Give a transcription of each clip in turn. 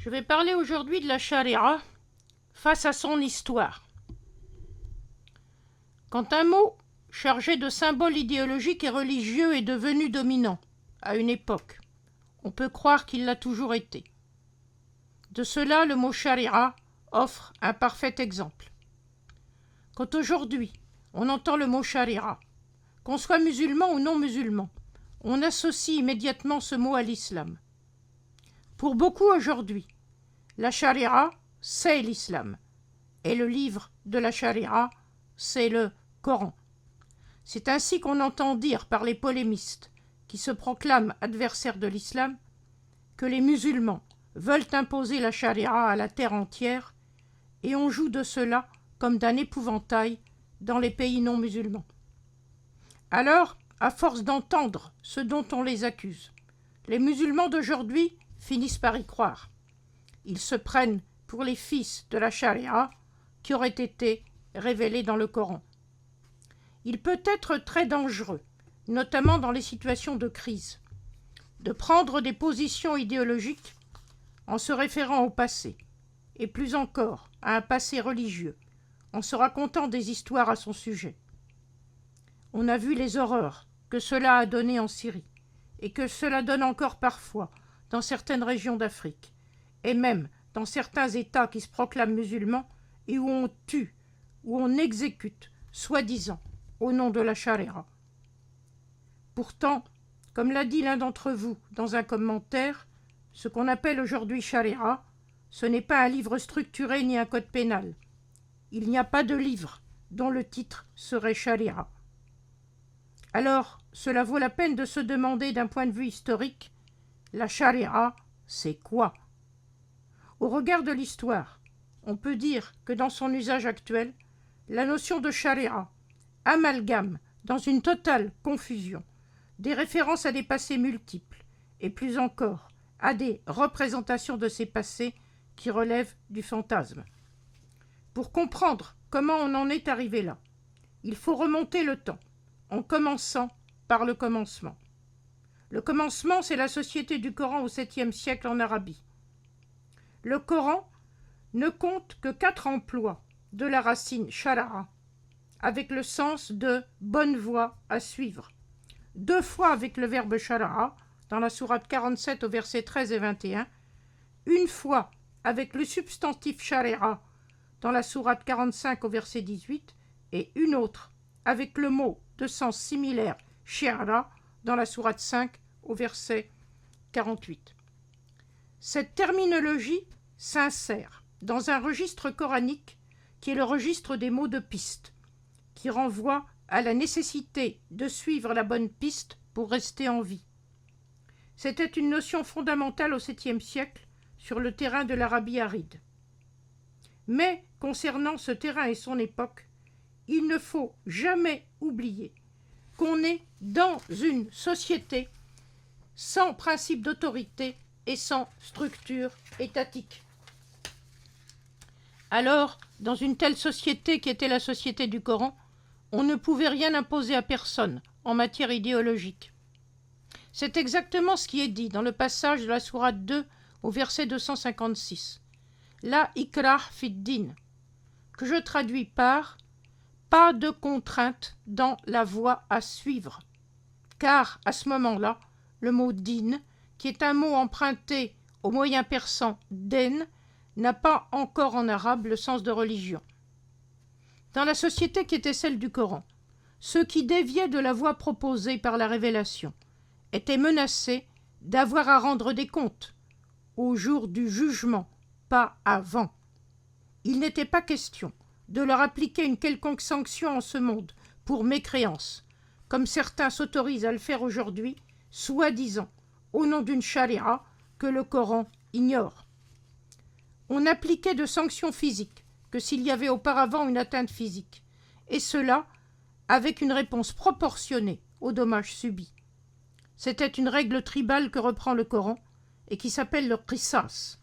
Je vais parler aujourd'hui de la charia face à son histoire. Quand un mot chargé de symboles idéologiques et religieux est devenu dominant à une époque, on peut croire qu'il l'a toujours été. De cela, le mot charia offre un parfait exemple. Quand aujourd'hui on entend le mot charia, qu'on soit musulman ou non musulman, on associe immédiatement ce mot à l'islam. Pour beaucoup aujourd'hui, la charia, c'est l'islam. Et le livre de la charia, c'est le Coran. C'est ainsi qu'on entend dire par les polémistes, qui se proclament adversaires de l'islam, que les musulmans veulent imposer la charia à la terre entière, et on joue de cela comme d'un épouvantail dans les pays non musulmans. Alors, à force d'entendre ce dont on les accuse, les musulmans d'aujourd'hui finissent par y croire. Ils se prennent pour les fils de la charia qui aurait été révélée dans le Coran. Il peut être très dangereux, notamment dans les situations de crise, de prendre des positions idéologiques en se référant au passé, et plus encore à un passé religieux, en se racontant des histoires à son sujet. On a vu les horreurs que cela a donné en Syrie, et que cela donne encore parfois dans certaines régions d'Afrique, et même dans certains États qui se proclament musulmans et où on tue, où on exécute, soi-disant, au nom de la charia. Pourtant, comme l'a dit l'un d'entre vous dans un commentaire, ce qu'on appelle aujourd'hui charia, ce n'est pas un livre structuré ni un code pénal. Il n'y a pas de livre dont le titre serait charia. Alors, cela vaut la peine de se demander d'un point de vue historique, la charia, c'est quoi? Au regard de l'histoire, on peut dire que dans son usage actuel, la notion de charia amalgame dans une totale confusion des références à des passés multiples et plus encore à des représentations de ces passés qui relèvent du fantasme. Pour comprendre comment on en est arrivé là, il faut remonter le temps, en commençant par le commencement. Le commencement, c'est la société du Coran au 7e siècle en Arabie. Le Coran ne compte que 4 emplois de la racine shara'a, avec le sens de bonne voie à suivre. 2 fois avec le verbe shara'a, dans la sourate 47 au verset 13 et 21, une fois avec le substantif shari'a, dans la sourate 45 au verset 18, et une autre avec le mot de sens similaire shi'ara, dans la sourate 5 au verset 48. Cette terminologie s'insère dans un registre coranique qui est le registre des mots de piste, qui renvoie à la nécessité de suivre la bonne piste pour rester en vie. C'était une notion fondamentale au 7e siècle sur le terrain de l'Arabie aride. Mais concernant ce terrain et son époque, il ne faut jamais oublier qu'on est dans une société sans principe d'autorité et sans structure étatique. Alors, dans une telle société qui était la société du Coran, on ne pouvait rien imposer à personne en matière idéologique. C'est exactement ce qui est dit dans le passage de la sourate 2 au verset 256. La ikrah fid din, que je traduis par pas de contrainte dans la voie à suivre. Car, à ce moment-là, le mot din, qui est un mot emprunté au moyen persan den, n'a pas encore en arabe le sens de religion. Dans la société qui était celle du Coran, ceux qui déviaient de la voie proposée par la révélation étaient menacés d'avoir à rendre des comptes au jour du jugement, pas avant. Il n'était pas question de leur appliquer une quelconque sanction en ce monde pour mécréance, comme certains s'autorisent à le faire aujourd'hui, soi-disant au nom d'une charia que le Coran ignore. On n'appliquait de sanctions physiques que s'il y avait auparavant une atteinte physique, et cela avec une réponse proportionnée aux dommages subis. C'était une règle tribale que reprend le Coran et qui s'appelle le qisas,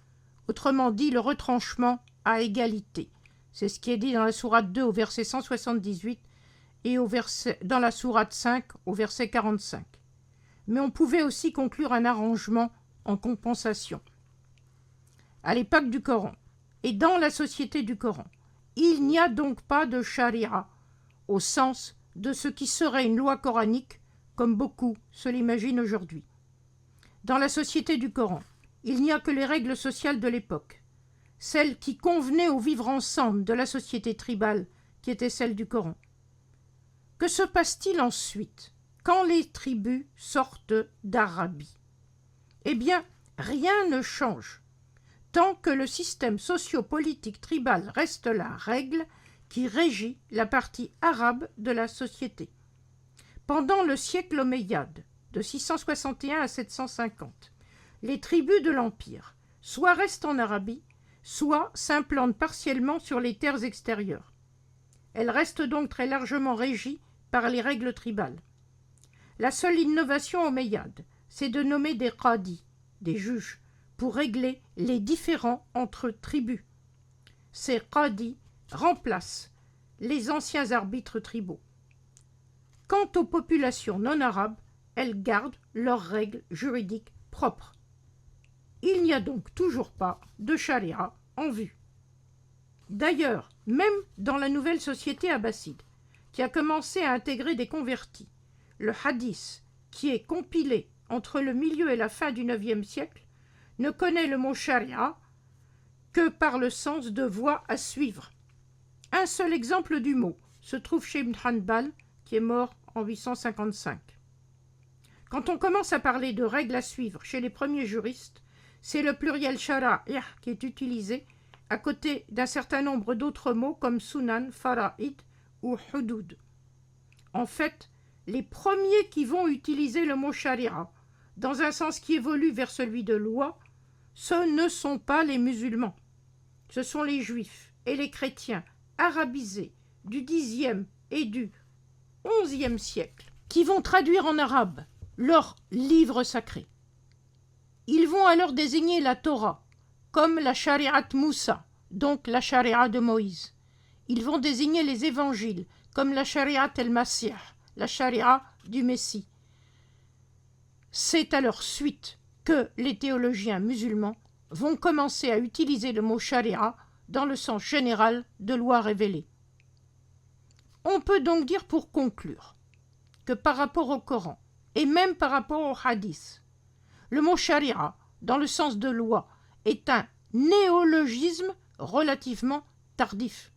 autrement dit le retranchement à égalité. C'est ce qui est dit dans la sourate 2 au verset 178 et dans la sourate 5 au verset 45. Mais on pouvait aussi conclure un arrangement en compensation. à l'époque du Coran et dans la société du Coran. Il n'y a donc pas de charia au sens de ce qui serait une loi coranique, comme beaucoup se l'imaginent aujourd'hui. Dans la société du Coran, il n'y a que les règles sociales de l'époque, celles qui convenaient au vivre ensemble de la société tribale qui était celle du Coran. Que se passe-t-il ensuite quand les tribus sortent d'Arabie? Eh bien, rien ne change tant que le système socio-politique tribal reste la règle qui régit la partie arabe de la société. Pendant le siècle omeyyade, de 661 à 750, les tribus de l'Empire soit restent en Arabie, soit s'implantent partiellement sur les terres extérieures. Elles restent donc très largement régies par les règles tribales. La seule innovation omeyyade, c'est de nommer des qadis, des juges, pour régler les différends entre tribus. Ces qadis remplacent les anciens arbitres tribaux. Quant aux populations non arabes, elles gardent leurs règles juridiques propres. Il n'y a donc toujours pas de charia en vue. D'ailleurs, même dans la nouvelle société abbasside, qui a commencé à intégrer des convertis, le hadith, qui est compilé entre le milieu et la fin du IXe siècle, ne connaît le mot charia que par le sens de voie à suivre. Un seul exemple du mot se trouve chez Ibn Hanbal, qui est mort en 855. Quand on commence à parler de règles à suivre chez les premiers juristes, c'est le pluriel shara'i' qui est utilisé à côté d'un certain nombre d'autres mots comme sunan, fara'id ou hudud. En fait, les premiers qui vont utiliser le mot sharia dans un sens qui évolue vers celui de loi, ce ne sont pas les musulmans. Ce sont les juifs et les chrétiens arabisés du Xe et du XIe siècle qui vont traduire en arabe leurs livres sacrés. Ils vont alors désigner la Torah comme la Shari'at Moussa, donc la Sharia de Moïse. Ils vont désigner les évangiles comme la Shari'at el-Masih, la Sharia du Messie. C'est à leur suite que les théologiens musulmans vont commencer à utiliser le mot Sharia dans le sens général de loi révélée. On peut donc dire pour conclure que par rapport au Coran et même par rapport au Hadith, le mot Sharia, dans le sens de loi, est un néologisme relativement tardif.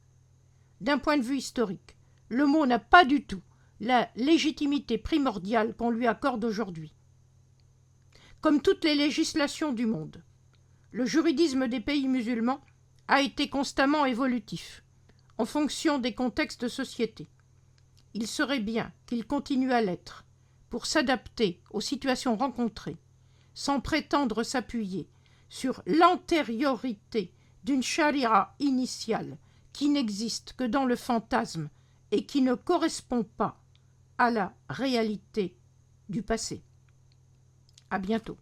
D'un point de vue historique, le mot n'a pas du tout la légitimité primordiale qu'on lui accorde aujourd'hui. Comme toutes les législations du monde, le juridisme des pays musulmans a été constamment évolutif, en fonction des contextes de société. Il serait bien qu'il continue à l'être, pour s'adapter aux situations rencontrées, sans prétendre s'appuyer sur l'antériorité d'une charia initiale qui n'existe que dans le fantasme et qui ne correspond pas à la réalité du passé. À bientôt.